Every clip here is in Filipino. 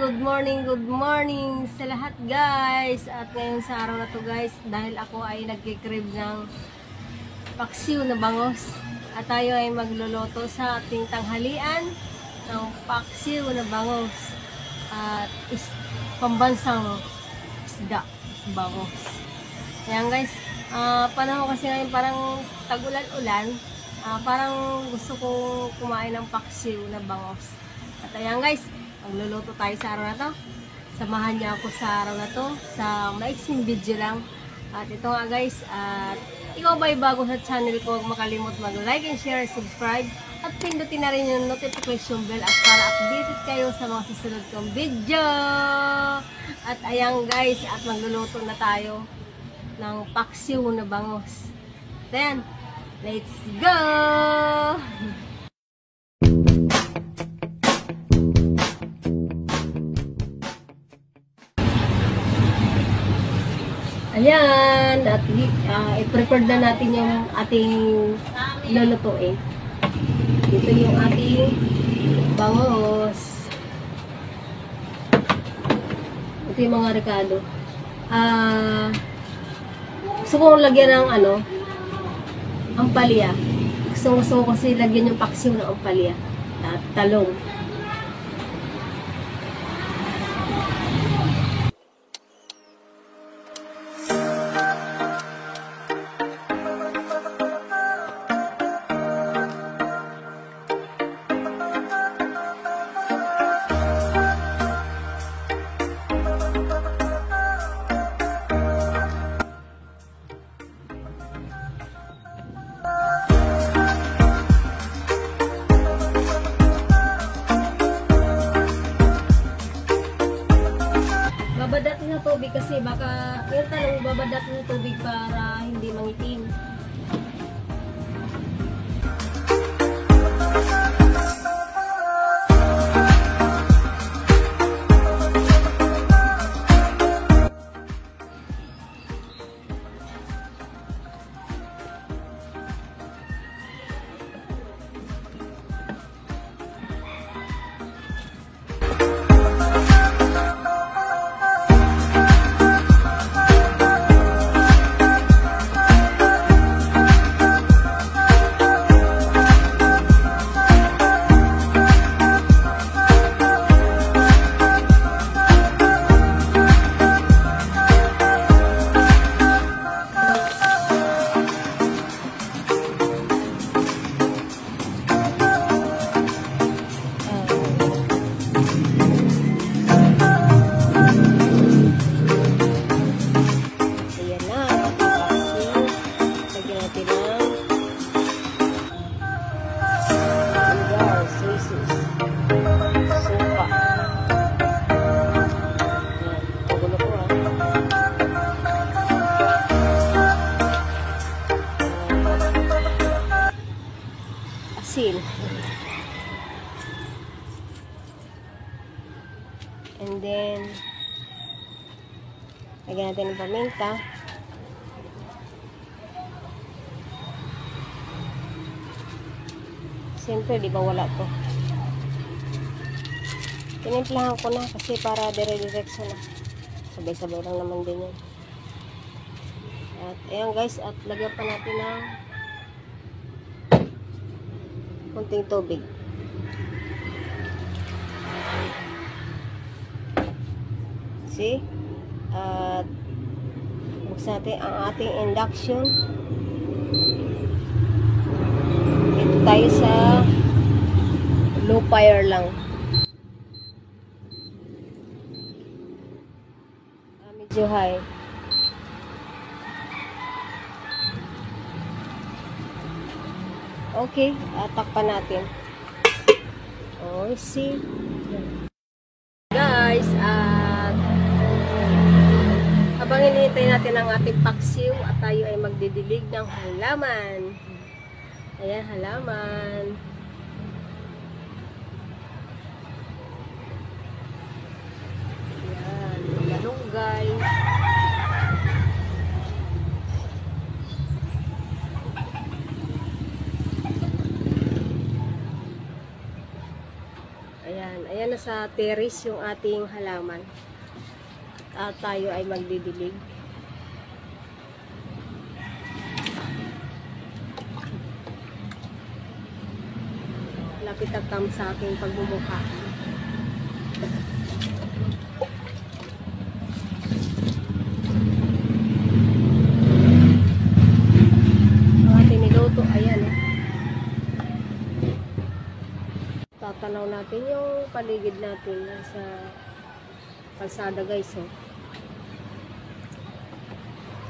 good morning sa lahat guys. At ngayon sa araw na to guys, dahil ako ay nagkikrib ng paksiw na bangos, at tayo ay magluluto sa ating tanghalian ng paksiw na bangos at pambansang isda, bangos. Ayan guys, panahon kasi ngayon parang tag-ulan-ulan, parang gusto kong kumain ng paksiw na bangos. At ayan guys, magluluto tayo sa araw na to. Samahan niyo ako sa araw na to sa maiksing video lang. At ito nga guys, at ikaw ba ay bago sa channel ko, huwag makalimot mag-like and share, subscribe, at pindutin na rin yung notification bell at para updated kayo sa mga susunod kong video. At ayan guys, at magluluto na tayo ng paksiw na bangos. Then, let's go! Ayan, at i-prepare na natin yung ating lulutuin. Ito yung ating bangos. Ito yung mga rekado. Gusto kong lagyan ng ampalaya. Gusto ko kasi lagyan yung paksiw ng ampalaya at talong. Babadatin ng tubig kasi baka yung talong babadatin ng tubig para hindi mangitim. Asin. And then lagyan natin ng paminta. Siyempre, di ba wala to? Tinimplahan ko na kasi para dire-diretso na. Sabay-sabay lang naman din yan. At ayan guys, at lagyan pa natin ng konting tubig. See? At buksan natin ang ating induction. Ito tayo sa low fire lang. Medyo high. Okay, takpan natin. Oh, see? Guys, habang hinihintay natin ang ating paksiw at tayo ay magdidilig ng halaman. Ayan, halaman. Ayan, malunggay. nasa terrace yung ating halaman. At tayo ay magdidilig. Lapit at kam sa aking pagmumukha. Ang ating niluto, ayan eh. Tatanaw natin yung paligid natin sa kalsada guys. Oh.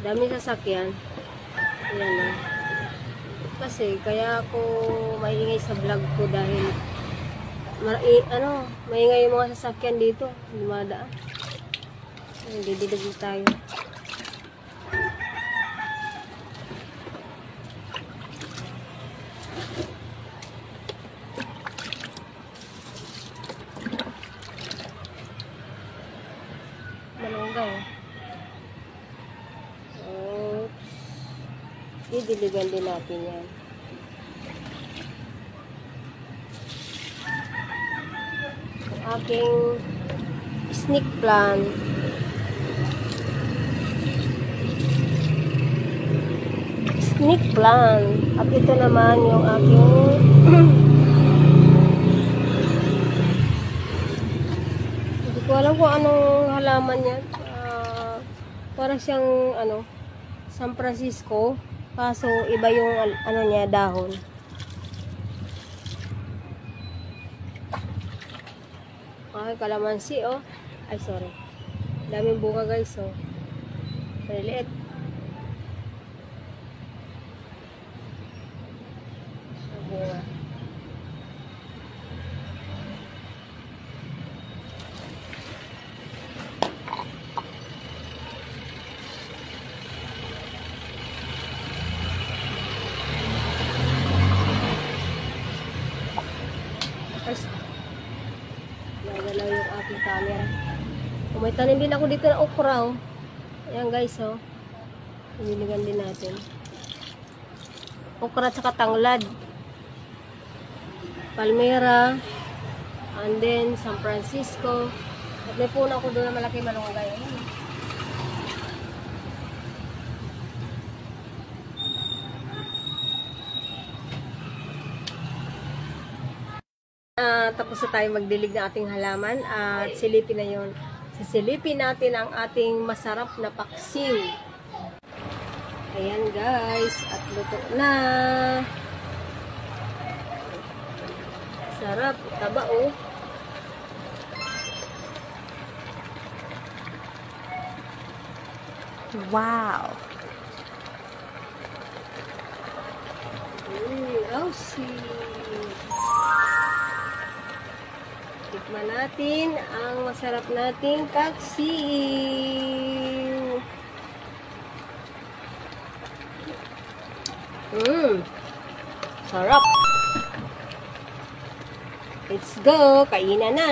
Dami sasakyan. Ayan oh. Kasi kaya ako maingay sa vlog ko dahil maingay yung mga sasakyan dito. Dumadaan. Dididig tayo. Malunggay. Oops. Didiligan din natin yan. Ang aking snake plant. Snake plant. At ito naman yung aking hindi ko alam kung anong halaman yan. Parang siyang San Francisco. Kaso iba yung niya, dahon. Okay, kalamansi oh. Ay sorry. Daming bunga guys oh. Maliit. Bunga. Nagalaw yung aking camera. May tanim din ako dito na okra oh. Ayan guys oh. Piniligan din natin. Okra at saka tanglad. Palmera. And then San Francisco. At may puno ako doon na malaki malunggay. Ayan. Tapos na tayo magdilig ng ating halaman at silipin na yun. Sisilipin natin ang ating masarap na paksiw. Ayan guys, at luto na. Sarap, taba oh. Wow. Oh shit. Tikman natin ang masarap nating paksiw. Sarap. Let's go. Kainan na.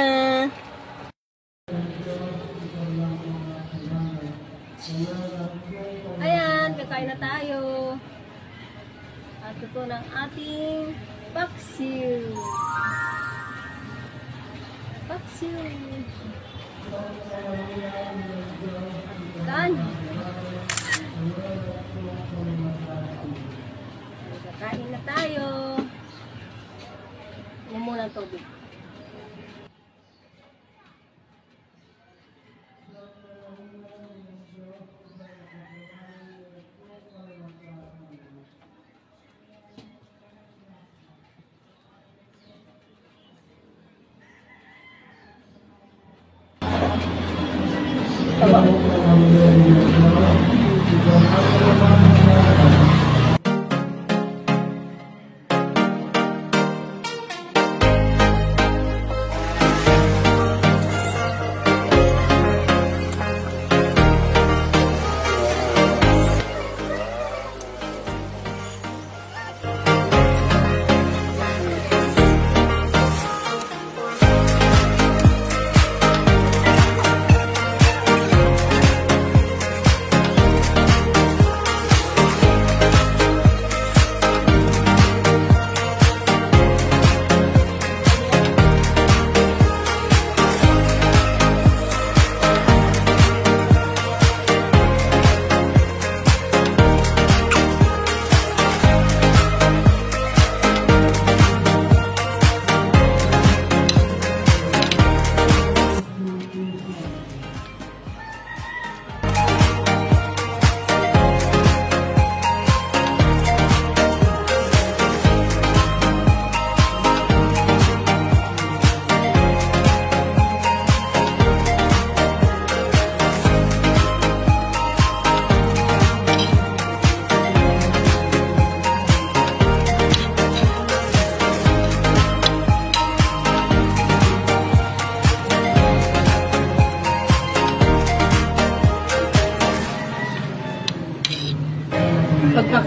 Ayan, kakain na tayo. At ito ng ating paksiw. Kan? Kakain na tayo. Yan muna ang tubig.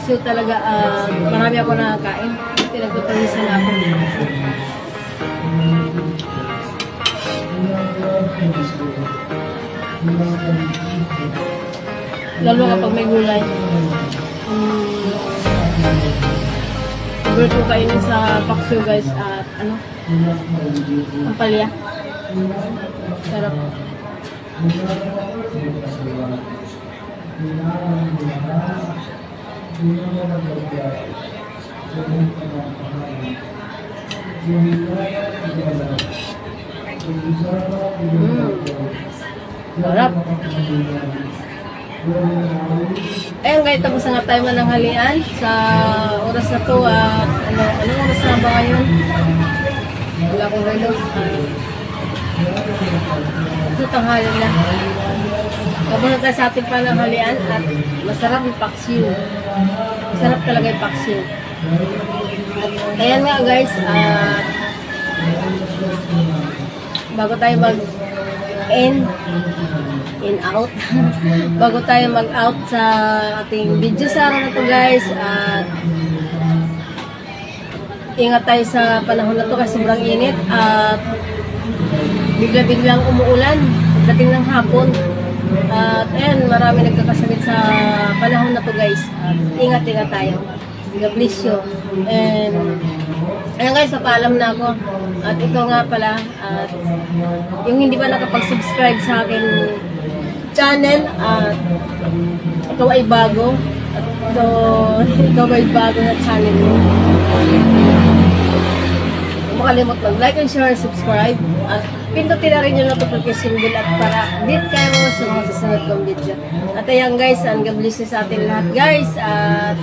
paksiw talaga. Marami ako nakakain. Pinagpapawisan ako. Lalo kapag may gulay. Favorite ko kainin sa paksiw guys at ano? Ang palya. Sarap. Sarap. Ayun guys, tapos na nga tayo mananghalian sa oras na to at anong oras na ba ngayon? Wala akong relo. Ito tanghali na. Tapos na tayo sa ating pananghalian at masarap yung paksiw. Masarap talaga yung paksiw. At ayan nga guys, bago tayo in out bago tayo mag-out sa ating video sa araw na to guys, at ingat tayo sa panahon na to kasi sobrang init at bigla-biglang umuulan pagdating ng hapon at ayan, marami nagkakasakit sa panahon na to guys, at ingat-ingat tayo. God bless you. And ayan guys, papaalam na ako. At ito nga pala, at yung hindi pa nakapag-subscribe sa akin channel at ikaw ay bago, at ikaw ay bago na channel mo, makalimot mag-like and share, subscribe at pindutin na rin yung notification bell at para update kayo sa mga susunod kong video. At ayan guys, ang God bless you sa atin lahat guys, at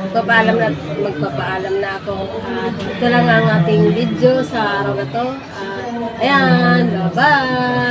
magpapaalam na ako at ito lang ang ating video sa araw na to. Ayan, bye-bye!